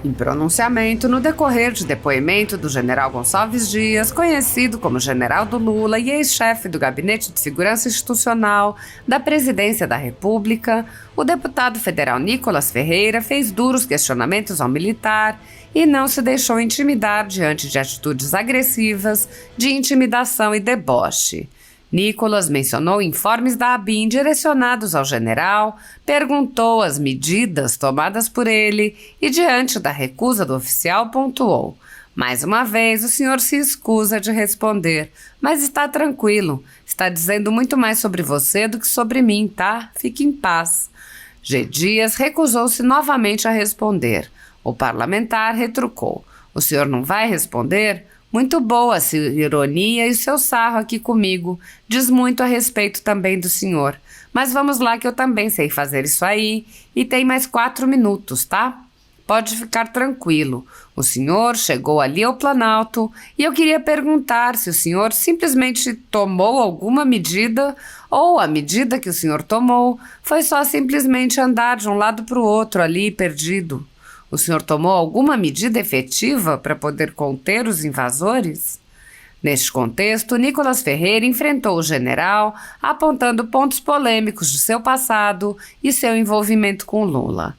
Em pronunciamento, no decorrer de depoimento do general Gonçalves Dias, conhecido como General do Lula e ex-chefe do Gabinete de Segurança Institucional da Presidência da República, o deputado federal Nicolas Ferreira fez duros questionamentos ao militar e não se deixou intimidar diante de atitudes agressivas de intimidação e deboche. Nicolas mencionou informes da ABIN direcionados ao general, perguntou as medidas tomadas por ele e, diante da recusa do oficial, pontuou: mais uma vez, o senhor se escusa de responder, mas está tranquilo, está dizendo muito mais sobre você do que sobre mim, tá? Fique em paz. G. Dias recusou-se novamente a responder. O parlamentar retrucou: o senhor não vai responder? Muito boa a sua ironia e o seu sarro aqui comigo. Diz muito a respeito também do senhor. Mas vamos lá que eu também sei fazer isso aí. E tem mais 4 minutos, tá? Pode ficar tranquilo. O senhor chegou ali ao Planalto e eu queria perguntar se o senhor simplesmente tomou alguma medida ou a medida que o senhor tomou foi só simplesmente andar de um lado para o outro ali perdido. O senhor tomou alguma medida efetiva para poder conter os invasores? Neste contexto, Nicolas Ferreira enfrentou o general, apontando pontos polêmicos de seu passado e seu envolvimento com Lula.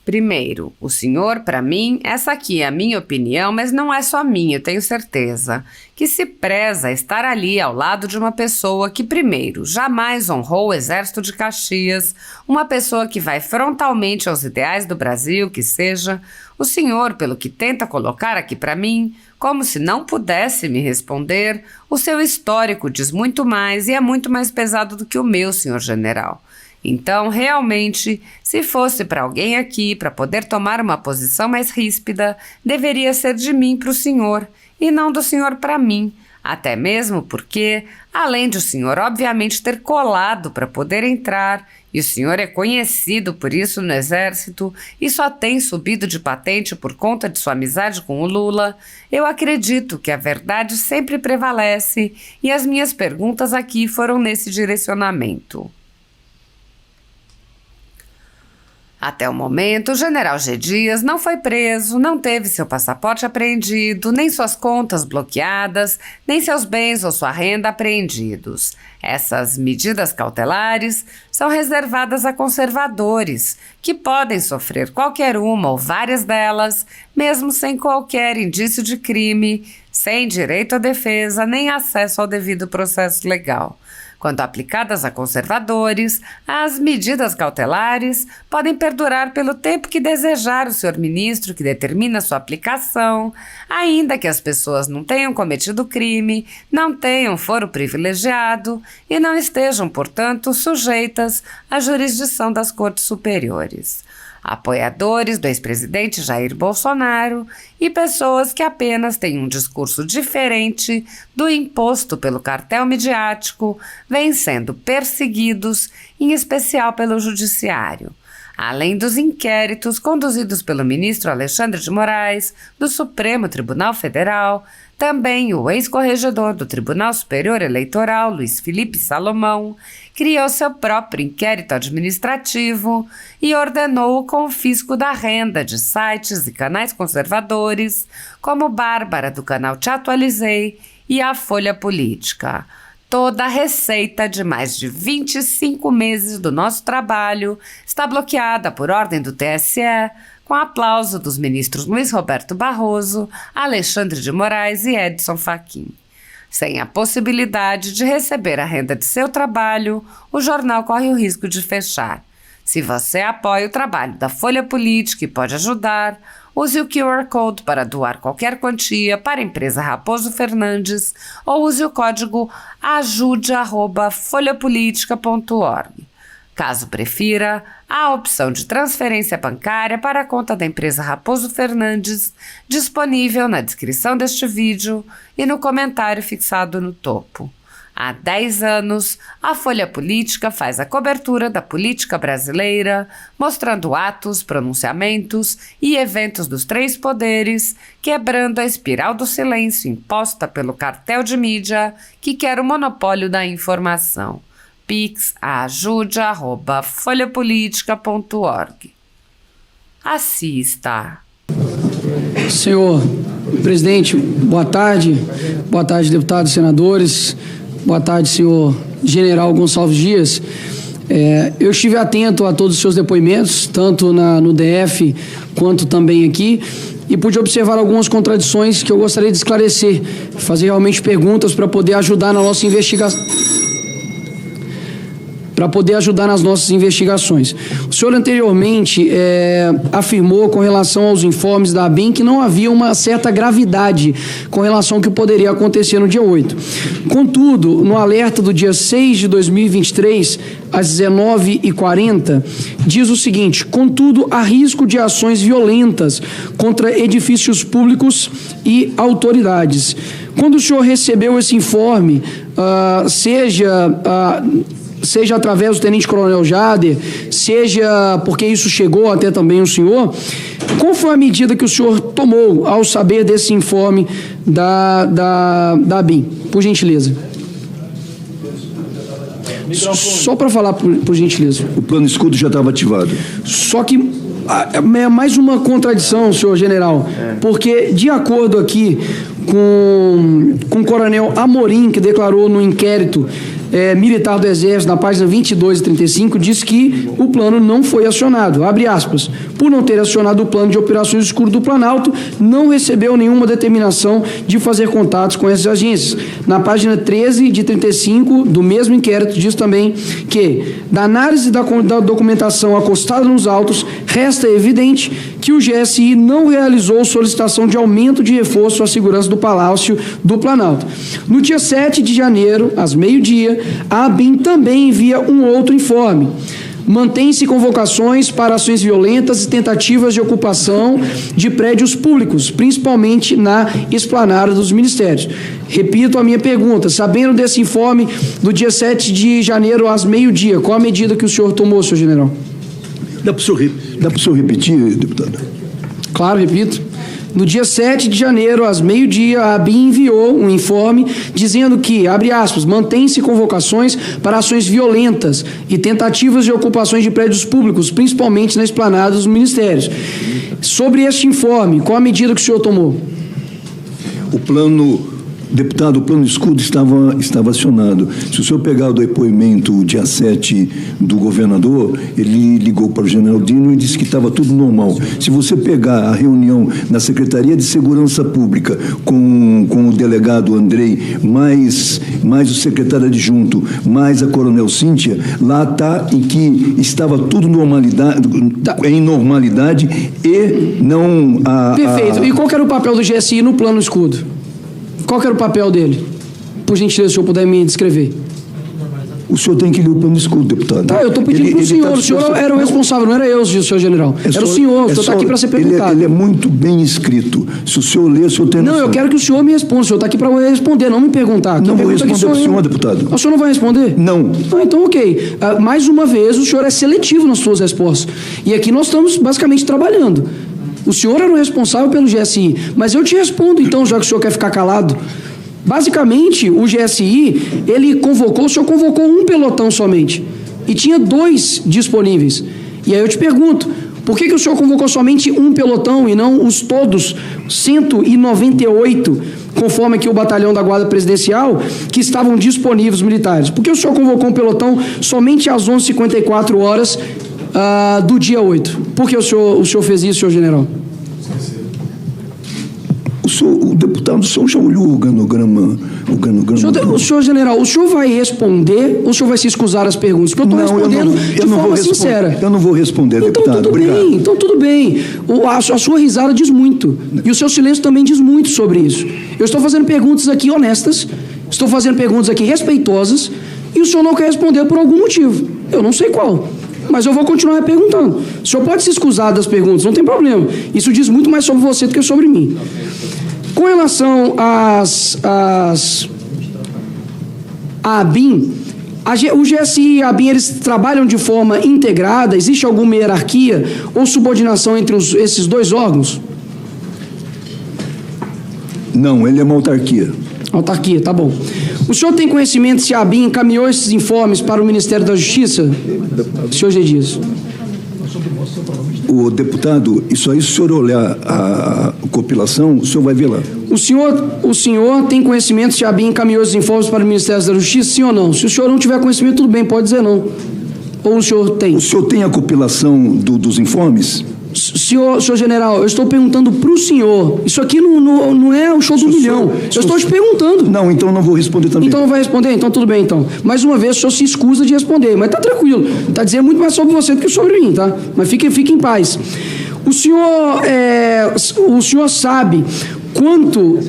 Primeiro, o senhor, para mim, essa aqui é a minha opinião, mas não é só minha, eu tenho certeza, que se preza estar ali ao lado de uma pessoa que, primeiro, jamais honrou o Exército de Caxias, uma pessoa que vai frontalmente aos ideais do Brasil, que seja, o senhor, pelo que tenta colocar aqui para mim, como se não pudesse me responder, o seu histórico diz muito mais e é muito mais pesado do que o meu, senhor general. Então, realmente, se fosse para alguém aqui para poder tomar uma posição mais ríspida, deveria ser de mim para o senhor, e não do senhor para mim, até mesmo porque, além de o senhor obviamente ter colado para poder entrar, e o senhor é conhecido por isso no Exército e só tem subido de patente por conta de sua amizade com o Lula, eu acredito que a verdade sempre prevalece e as minhas perguntas aqui foram nesse direcionamento. Até o momento, o general G. Dias não foi preso, não teve seu passaporte apreendido, nem suas contas bloqueadas, nem seus bens ou sua renda apreendidos. Essas medidas cautelares são reservadas a conservadores, que podem sofrer qualquer uma ou várias delas, mesmo sem qualquer indício de crime, sem direito à defesa nem acesso ao devido processo legal. Quando aplicadas a conservadores, as medidas cautelares podem perdurar pelo tempo que desejar o senhor ministro que determina sua aplicação, ainda que as pessoas não tenham cometido crime, não tenham foro privilegiado e não estejam, portanto, sujeitas à jurisdição das cortes superiores. Apoiadores do ex-presidente Jair Bolsonaro e pessoas que apenas têm um discurso diferente do imposto pelo cartel midiático vêm sendo perseguidos, em especial pelo judiciário. Além dos inquéritos conduzidos pelo ministro Alexandre de Moraes, do Supremo Tribunal Federal, também o ex-corregedor do Tribunal Superior Eleitoral, Luiz Felipe Salomão, criou seu próprio inquérito administrativo e ordenou o confisco da renda de sites e canais conservadores, como Bárbara, do canal Te Atualizei, e a Folha Política. Toda a receita de mais de 25 meses do nosso trabalho está bloqueada por ordem do TSE, com aplauso dos ministros Luiz Roberto Barroso, Alexandre de Moraes e Edson Fachin. Sem a possibilidade de receber a renda de seu trabalho, o jornal corre o risco de fechar. Se você apoia o trabalho da Folha Política e pode ajudar, use o QR Code para doar qualquer quantia para a empresa Raposo Fernandes ou use o código ajude@folhapolitica.org. Caso prefira, há a opção de transferência bancária para a conta da empresa Raposo Fernandes, disponível na descrição deste vídeo e no comentário fixado no topo. Há 10 anos, a Folha Política faz a cobertura da política brasileira, mostrando atos, pronunciamentos e eventos dos 3 poderes, quebrando a espiral do silêncio imposta pelo cartel de mídia que quer o monopólio da informação. Pix a ajude@folhapolitica.org. Assista! Senhor presidente, boa tarde. Boa tarde, deputados e senadores. Boa tarde, senhor general Gonçalves Dias. Eu estive atento a todos os seus depoimentos, tanto no DF quanto também aqui, e pude observar algumas contradições que eu gostaria de esclarecer, fazer realmente perguntas para poder ajudar na nossa investigação. Nas nossas investigações. O senhor anteriormente afirmou com relação aos informes da ABIN que não havia uma certa gravidade com relação ao que poderia acontecer no dia 8. Contudo, no alerta do dia 6 de 2023, às 19h40, diz o seguinte: contudo, há risco de ações violentas contra edifícios públicos e autoridades. Quando o senhor recebeu esse informe, seja através do tenente-coronel Jader, seja porque isso chegou até também o senhor, qual foi a medida que o senhor tomou ao saber desse informe da ABIN? Por gentileza. Só para falar, por gentileza. O plano escudo já estava ativado. Só que é mais uma contradição, senhor general, porque de acordo aqui com o coronel Amorim, que declarou no inquérito militar do Exército, na página 22 e 35, diz que o plano não foi acionado. Abre aspas. Por não ter acionado o plano de operações escuro do Planalto, não recebeu nenhuma determinação de fazer contatos com essas agências. Na página 13 de 35 do mesmo inquérito, diz também que, da análise da documentação acostada nos autos, resta evidente que o GSI não realizou solicitação de aumento de reforço à segurança do Palácio do Planalto. No dia 7 de janeiro, às meio-dia, a ABIN também envia um outro informe. Mantém-se convocações para ações violentas e tentativas de ocupação de prédios públicos, principalmente na esplanada dos ministérios. Repito a minha pergunta: sabendo desse informe do dia 7 de janeiro às meio-dia, qual a medida que o senhor tomou, senhor general? Dá para o senhor repetir, deputado? Claro, repito. No dia 7 de janeiro, às meio-dia, a ABIN enviou um informe dizendo que, abre aspas, mantém-se convocações para ações violentas e tentativas de ocupações de prédios públicos, principalmente na esplanada dos ministérios. Sobre este informe, qual a medida que o senhor tomou? Deputado, o plano escudo estava acionado. Se o senhor pegar o depoimento dia 7 do governador, ele ligou para o general Dino e disse que estava tudo normal. Se você pegar a reunião na Secretaria de Segurança Pública com o delegado Andrei, mais o secretário adjunto, mais a coronel Cíntia, lá está em que estava tudo em normalidade e não... Perfeito. E qual que era o papel do GSI no plano escudo? Qual que era o papel dele? Por gentileza, se o senhor puder me descrever. O senhor tem que ler o plano escudo, deputado. Tá, eu estou pedindo para o senhor. O senhor era o responsável, não era eu, senhor general. Era o senhor está aqui para ser perguntado. Ele é muito bem escrito. Se o senhor ler, o senhor tem noção. Não, eu quero que o senhor me responda. O senhor está aqui para responder, não me perguntar. Não vou responder para o senhor, deputado. O senhor não vai responder? Não. Então, ok. Mais uma vez, o senhor é seletivo nas suas respostas. E aqui nós estamos basicamente trabalhando. O senhor era o responsável pelo GSI, mas eu te respondo então, já que o senhor quer ficar calado. Basicamente, o GSI, o senhor convocou um pelotão somente, e tinha 2 disponíveis. E aí eu te pergunto, por que o senhor convocou somente um pelotão e não os todos, 198, conforme aqui o batalhão da Guarda Presidencial, que estavam disponíveis militares? Por que o senhor convocou um pelotão somente às 11h54 do dia 8? Por que o senhor fez isso, senhor general? O deputado, o senhor já olhou o organograma? Senhor general, o senhor vai responder ou o senhor vai se escusar as perguntas? Porque eu estou respondendo de forma sincera. Eu não vou responder, deputado. Então tudo bem. A sua risada diz muito. E o seu silêncio também diz muito sobre isso. Eu estou fazendo perguntas aqui honestas, estou fazendo perguntas aqui respeitosas, e o senhor não quer responder por algum motivo. Eu não sei qual. Mas eu vou continuar perguntando. O senhor pode se escusar das perguntas, não tem problema. Isso diz muito mais sobre você do que sobre mim. Com relação à ABIN, o GSI e a ABIN, eles trabalham de forma integrada? Existe alguma hierarquia ou subordinação entre esses 2 órgãos? Não, ele é uma autarquia. Autarquia, tá bom. O senhor tem conhecimento se a ABIN encaminhou esses informes para o Ministério da Justiça, senhor G. Dias? O deputado, isso aí, se o senhor olhar a compilação, o senhor vai ver lá. O senhor tem conhecimento se a ABIN encaminhou os informes para o Ministério da Justiça, sim ou não? Se o senhor não tiver conhecimento, tudo bem, pode dizer não. Ou o senhor tem? O senhor tem a compilação dos informes? Senhor general, eu estou perguntando para o senhor. Isso aqui não é o show do milhão. Eu estou te perguntando. Não, então não vou responder também. Então não vai responder? Então tudo bem, então. Mais uma vez, o senhor se escusa de responder, mas tá tranquilo. Tá dizendo muito mais sobre você do que sobre mim, tá? Mas fique em paz. O senhor sabe quanto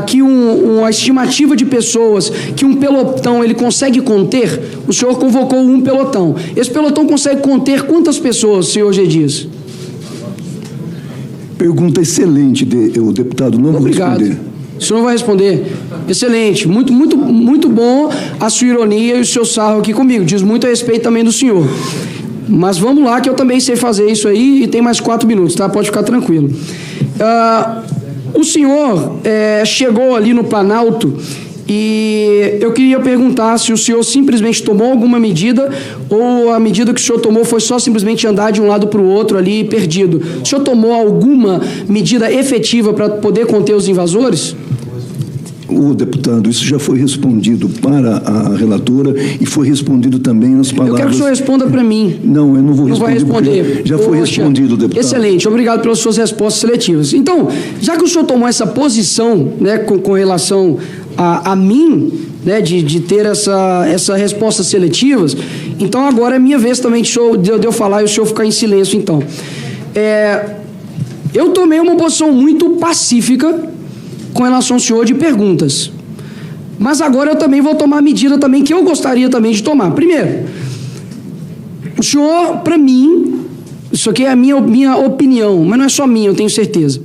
que uma estimativa de pessoas que um pelotão ele consegue conter? O senhor convocou um pelotão. Esse pelotão consegue conter quantas pessoas, senhor G. Dias? Pergunta excelente, o deputado. Não Obrigado. vou responder. O senhor não vai responder? Excelente. Muito bom a sua ironia e o seu sarro aqui comigo. Diz muito a respeito também do senhor. Mas vamos lá, que eu também sei fazer isso aí e tem mais 4 minutos, tá? Pode ficar tranquilo. O senhor chegou ali no Planalto e eu queria perguntar se o senhor simplesmente tomou alguma medida ou a medida que o senhor tomou foi só simplesmente andar de um lado para o outro ali perdido. O senhor tomou alguma medida efetiva para poder conter os invasores? O deputado, isso já foi respondido para a relatora e foi respondido também nas palavras... Eu quero que o senhor responda para mim. Não, eu não vou responder. Não vai responder. Já foi respondido, deputado. Excelente, obrigado pelas suas respostas seletivas. Então, já que o senhor tomou essa posição, né, com relação a mim, né, de ter essa respostas seletivas, então agora é minha vez também de eu falar e o senhor ficar em silêncio, então. Eu tomei uma posição muito pacífica com relação ao senhor de perguntas. Mas agora eu também vou tomar a medida também que eu gostaria também de tomar. Primeiro, o senhor, para mim, isso aqui é a minha opinião, mas não é só minha, eu tenho certeza,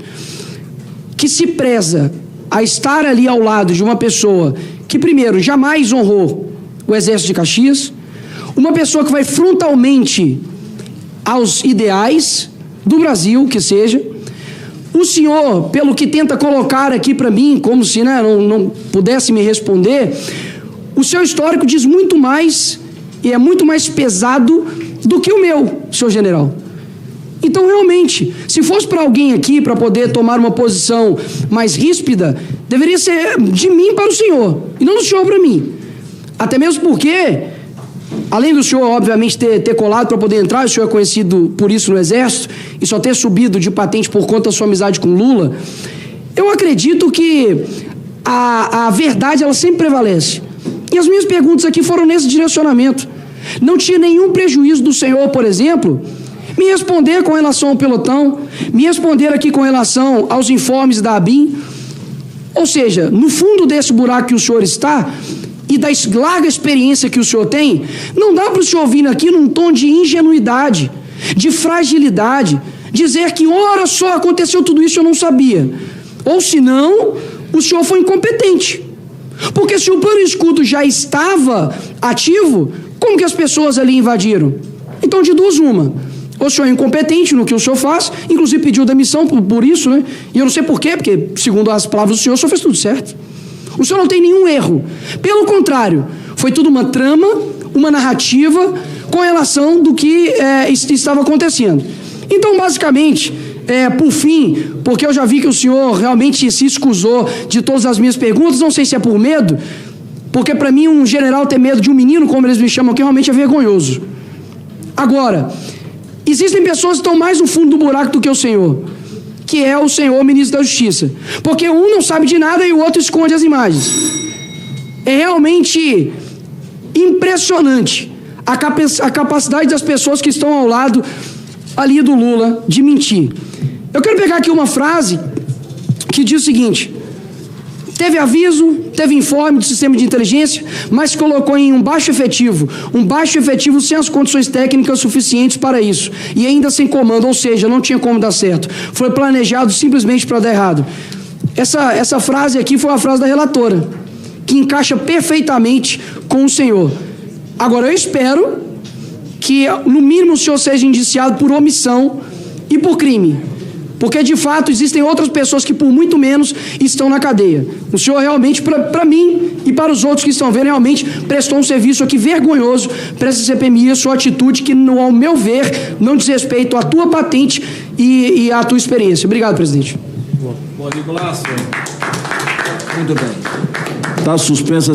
que se preza a estar ali ao lado de uma pessoa que, primeiro, jamais honrou o Exército de Caxias, uma pessoa que vai frontalmente aos ideais do Brasil, que seja. O senhor, pelo que tenta colocar aqui para mim, como se não pudesse me responder, o seu histórico diz muito mais e é muito mais pesado do que o meu, senhor general. Então, realmente, se fosse para alguém aqui para poder tomar uma posição mais ríspida, deveria ser de mim para o senhor, e não do senhor para mim. Até mesmo porque, além do senhor, obviamente, ter colado para poder entrar, o senhor é conhecido por isso no Exército, e só ter subido de patente por conta da sua amizade com Lula, eu acredito que a verdade, ela sempre prevalece. E as minhas perguntas aqui foram nesse direcionamento. Não tinha nenhum prejuízo do senhor, por exemplo, me responder com relação ao pelotão, me responder aqui com relação aos informes da ABIN. Ou seja, no fundo desse buraco que o senhor está, e da larga experiência que o senhor tem, não dá para o senhor vir aqui num tom de ingenuidade, de fragilidade, dizer que, ora só, aconteceu tudo isso, eu não sabia. Ou senão, o senhor foi incompetente. Porque se o plano escudo já estava ativo, como que as pessoas ali invadiram? Então, de duas, uma. O senhor é incompetente no que o senhor faz, inclusive pediu demissão por isso, né? E eu não sei por quê, porque, segundo as palavras do senhor fez tudo certo. O senhor não tem nenhum erro. Pelo contrário, foi tudo uma trama, uma narrativa com relação do que estava acontecendo. Então, basicamente, por fim, porque eu já vi que o senhor realmente se escusou de todas as minhas perguntas, não sei se é por medo, porque para mim um general ter medo de um menino, como eles me chamam aqui, realmente é vergonhoso. Agora, existem pessoas que estão mais no fundo do buraco do que o senhor, que é o senhor ministro da Justiça. Porque um não sabe de nada e o outro esconde as imagens. É realmente impressionante a capacidade das pessoas que estão ao lado ali do Lula de mentir. Eu quero pegar aqui uma frase que diz o seguinte: teve aviso, teve informe do sistema de inteligência, mas colocou em um baixo efetivo sem as condições técnicas suficientes para isso, e ainda sem comando, ou seja, não tinha como dar certo. Foi planejado simplesmente para dar errado. Essa frase aqui foi uma frase da relatora, que encaixa perfeitamente com o senhor. Agora, eu espero que, no mínimo, o senhor seja indiciado por omissão e por crime. porque de fato existem outras pessoas que por muito menos estão na cadeia. O senhor realmente, para mim e para os outros que estão vendo, realmente prestou um serviço aqui vergonhoso para essa CPMI, a sua atitude que, ao meu ver, não diz respeito à tua patente e à tua experiência. Obrigado, presidente. Bom, Nicolas. Muito bem. Está suspensa.